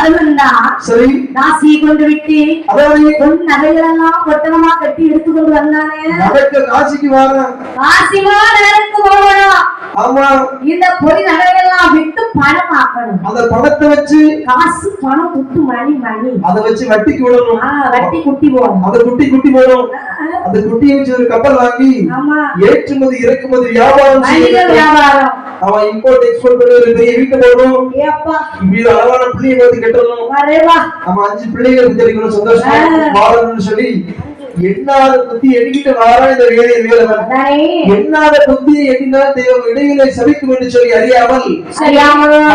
அதுவந்தா சரி ராசி கொண்டு விட்டு அதாவது பொன் நகைகளெல்லாம் பொட்டணமா கட்டி எடுத்துக்கொண்டு வந்தானே நடக்க காசிக்கு வாரா காசிமா நடக்கு போகணும். ஆமா இந்த பொய் நகைகளெல்லாம் விட்டு பணம் ஆக்கணும். அந்த பணத்தை வச்சு காசு பணம் குட்டு மணி மணி அதை வச்சு வட்டிக்கு விடணும். வட்டி குட்டி போடும். அந்த குட்டி குட்டி போடும். அந்த குட்டியை வச்சு ஒரு கப்பல் வாங்கி ஏற்றுமதி இறக்குமதி வியாபாரம் வியாபாரம் அவன் இம்போர்ட் எக்ஸ்போர்ட் பண்ணி ஒரு பெரிய வீட்டை போடணும். இப்படி அழகான பிள்ளையை பார்த்து கட்டணும். அவன் 5 பிள்ளைகள் தெரிவிக்கணும் சந்தோஷமா வாழணும்னு சொல்லி எண்ணாத புத்தி எண்ணிக்கிட்டு வாரா இந்த வேலையை வேலவன் எண்ணாத புத்தியை எண்ணினால் தெய்வம் இடையிலே சபிக்கும் என்று சொல்லி அறியாமல்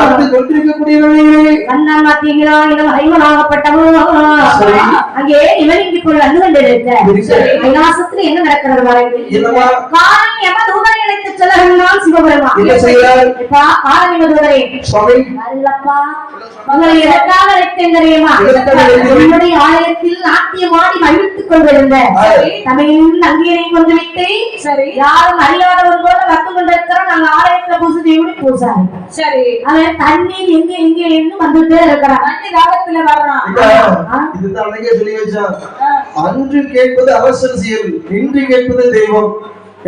அது கொண்டிருக்கக்கூடியவர்களே கண்ணால் மாத்தீங்களா இவன் ஐவனாகப்பட்டவன் அங்கே இவன் இங்கு போய் வந்து கொண்டிருக்க கைலாசத்துல என்ன நடக்கிறது பாருங்க. காலம் எம தூதரை அழைத்து செல்லலாம் சிவபெருமான் என்ன செய்கிறார்? காலம் எம தூதரை சுவாமி அல்லப்பா உங்களை எதற்காக அழைத்தேன் தெரியுமா? என்னுடைய ஆலயத்தில் நாட்டியமாடி மகிழ்த்துக் கொண்டிருந்த தமிழின் நங்கியரை கொண்டு விட்டு யாரும் அறியாதவர் போல வந்து கொண்டிருக்கிறோம். நாங்க ஆலயத்துல பூசை தேவடி பூசாரி சரி அவன் தண்ணீர் எங்க எங்க என்று வந்துட்டே இருக்கிறான். தண்ணி தாகத்துல வர்றான். இதுதான் அன்னைக்கே சொல்லி வச்சான். அன்று கேட்பது அவசர செயல், இன்று கேட்பது தெய்வம்.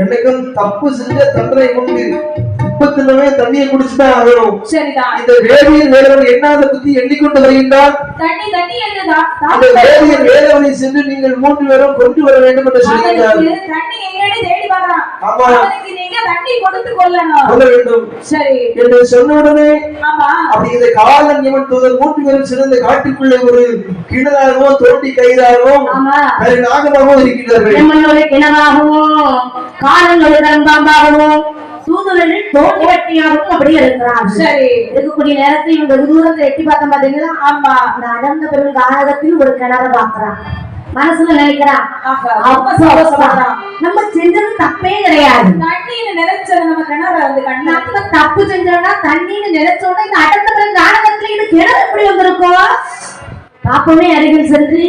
என்னைக்கும் தப்பு செஞ்ச தண்டனை உண்டு. உப்பத்தினவே தண்ணியை குடிச்சுதான் ஆகணும். சரிதான். இந்த வேதியர் வேலவன் எண்ணாத புத்தி எண்ணிக்கொண்டு வருகின்றான். தண்ணி தண்ணி என்னதான் அந்த வேதியர் வேலவனை சென்று நீங்கள் 3 பேரும் கொண்டு வர வேண்டும் என்று சொல்லியிருக்கிறார். தண்ணி எங்கேயே தேடி வரான். ஆமா அவனுக்கு நீங்க தண்ணி கொடுத்து கொள்ளணும். கொள்ள வேண்டும். சரி என்று சொன்ன உடனே ஆமா அப்படி இந்த காலன் இவன் தூதர் 3 பேரும் சிறந்த காட்டுக்குள்ளே ஒரு கிணறாகவோ தோண்டி கயிறாகவோ வேறு நாகமாகவும் இருக்கிறார்கள். எம்மனோட கிணறாகவும் காலன் ஒரு பாம்பாகவும் தூதுவரில் தோண்டி வட்டியாகவும் அப்படி இருக்கிறார். சரி இருக்கக்கூடிய நேரத்தில் இவங்க தூரத்தை எட்டி பார்த்தோம் பாத்தீங்கன்னா ஆமா நடந்த பெரும் காலகத்தில் ஒரு கிணறு பாக்குறான். மனசுல நினைக்கிறான் நம்ம செஞ்சது தப்பே கிடையாது. தண்ணின்னு நினைச்சது நம்ம கிணறு வந்து நம்ம தப்பு செஞ்சோம்னா தண்ணின்னு நினைச்சோம்னா இந்த அடர்ந்த பெரும் காலகத்துல இது கிணறு எப்படி வந்திருக்கோம்? பாப்பமே அருகில் சென்று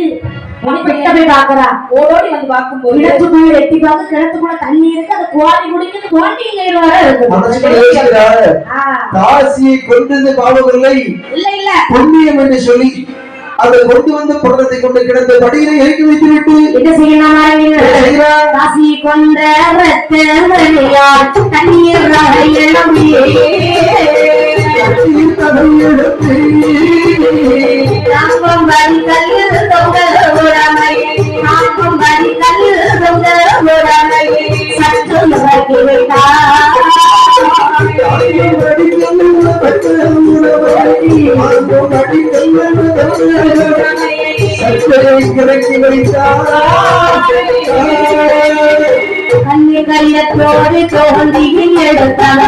கிணத்துக்குள்ள எட்டி பார்க்க கிணத்துக்குள்ள தண்ணி இருக்கு. அந்த குவாரி குடிக்க தோண்டி காசியை கொண்டது பாவமில்லை இல்ல இல்ல புண்ணியம் என்று சொல்லி அதை கொண்டு வந்து புறத்தை கொண்டு கிடந்த படியினை இறக்கி வைத்துவிட்டு என்ன செய்யணும்? காசி கொண்ட தண்ணீர் கண்ணி கையத்தோடு தோண்டியில் எடுத்தான்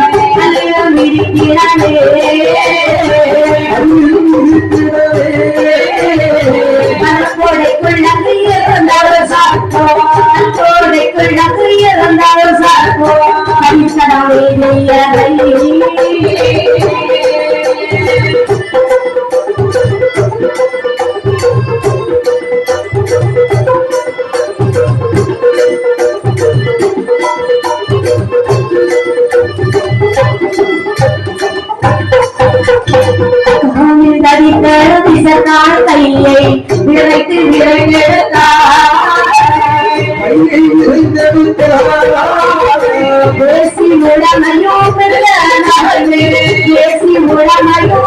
கையை விரைத்து பேசி முழமையோ பேசி முழமையோ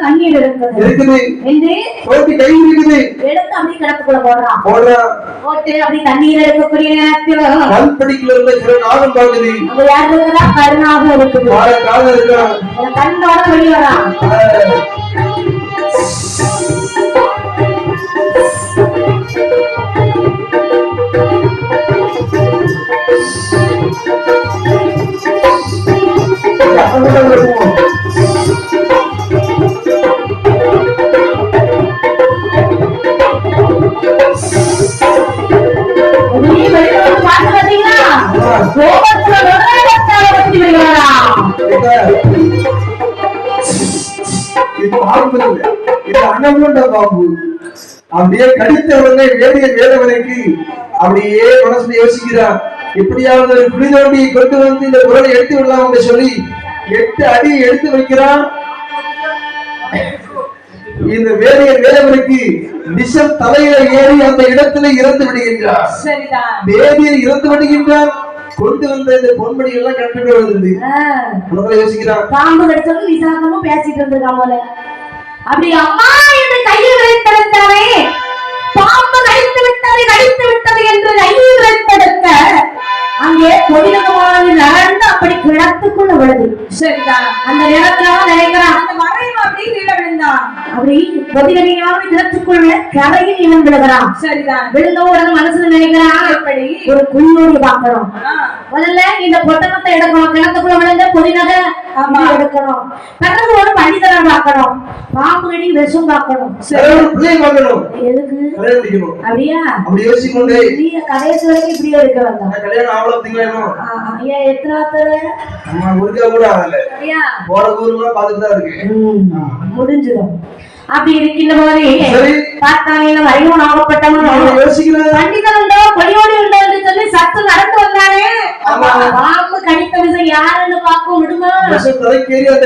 தண்ணீர் இருக்குது. கிணத்துக்குள்ள போடுறான் போட்டு அப்படி தண்ணீர் எடுக்கக்கூடிய நேரத்தில் கண்படிக்குள்ள இருந்த நாகம் பாக்குது அங்க யாரு இருக்கிறா கருணாக இருக்குது கண்ணோட வெளியே வரான் அப்படியே கடித்தவனை வேடிய வேதவனைக்கு அப்படியே மனசுல யோசிக்கிறான் எப்படியாவது குடிதோண்டியை கொண்டு வந்து இந்த குரலை எடுத்து விடலாம் என்று சொல்லி 8 அடி எடுத்து வைக்கிறான். இந்த வேதவனுக்கு விஷம் தலையில ஏறி அந்த இடத்துல இறந்து விடுகின்றார். வேதியர் இறந்து விடுகின்றார். கொண்டு வந்த இந்த பொன்மணி எல்லாம் கண்டுட்டு வருது. யோசிக்கிறான் பாம்பு கடிச்சவங்க விசாகமும் பேசிட்டு இருந்திருக்கான் போல. அப்படி அம்மா என்று கையில் வைத்திருந்தாரே பாம்பு கடித்து விட்டது என்று கையில் வைத்தெடுக்க அங்கே பொதிலகமானது நகர்ந்து அப்படி கிணத்துக்குள்ள விழுது. சரிதான். அந்த நேரத்துல நினைக்கிறான் அந்த மறைவு அப்படி கீழே விழுந்தான். அப்படி பொதிலகையான கிணத்துக்குள்ள கரையில் இவன் விழுகிறான். சரிதான். விழுந்தவுடன் மனசுல நினைக்கிறான் எப்படி ஒரு குள்ளோடி பார்க்கணும். முதல்ல இந்த பொட்டணத்தை எடுக்கணும். கிணத்துக்குள்ள விழுந்த பொதிலகை எடுக்கணும். பிறகு ஒரு பண்டிதரை பார்க்கணும். பாம்பு கடி விஷம் பார்க்கணும். எதுக்கு அப்படியா அப்படி யோசிக்கொண்டே கடைசி வரைக்கும் இப்படியே இருக்க வந்தான். கல்யாணம் முடிஞ்சிடும். அப்படி இருக்கின்ற போதே பார்த்தானே அறிவும் ஆகப்பட்டவன் பண்டிதன் உண்டோ கொடியோடி உண்டோ என்று சொல்லி சத்து நடந்து வந்தானே பாம்பு கடித்த விஷயம் யாருன்னு பார்க்க விடுமா?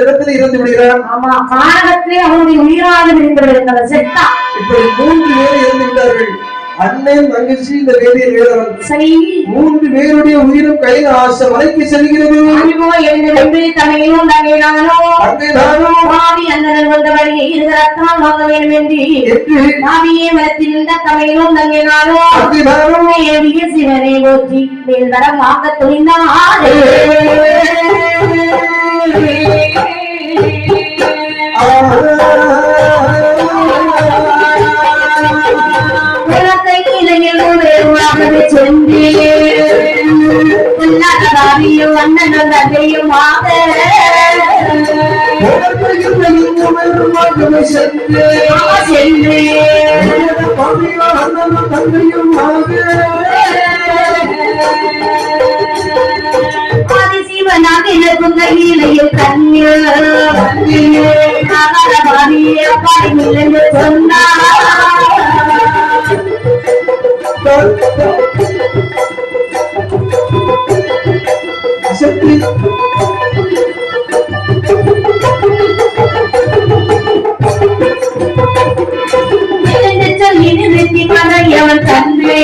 இடத்துல இருந்து விடுகிறான். ஆமா காரணத்திலே அவனுடைய உயிராக விடுகிறது செத்தா. இப்படி 3 பேர் இறந்து விட்டார்கள். அண்ணன் தங்கச்சி இந்த வேதியர் வேதவன். சரி 3 பேருடைய உயிரும் கையில் ஆசை மலைக்கு செல்கிறது. சிவனை போற்றி மேல் வரம் வாங்க துணிந்தார். ஆதிசிவனாக இருக்கும் கையிலையில் கண்ணீர் சொன்னார். அவன் தந்தை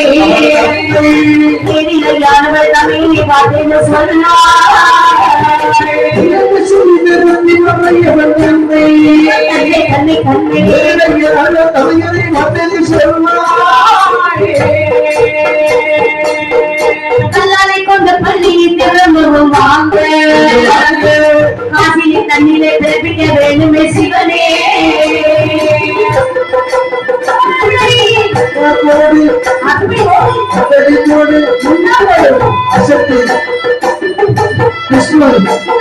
கல்லாலை கொண்ட பள்ளியை திரும்பவும் வாங்க காசினி தண்ணிலே பிறப்பிக்க வேண்டுமே சிவனே. கிருஷ்ணன்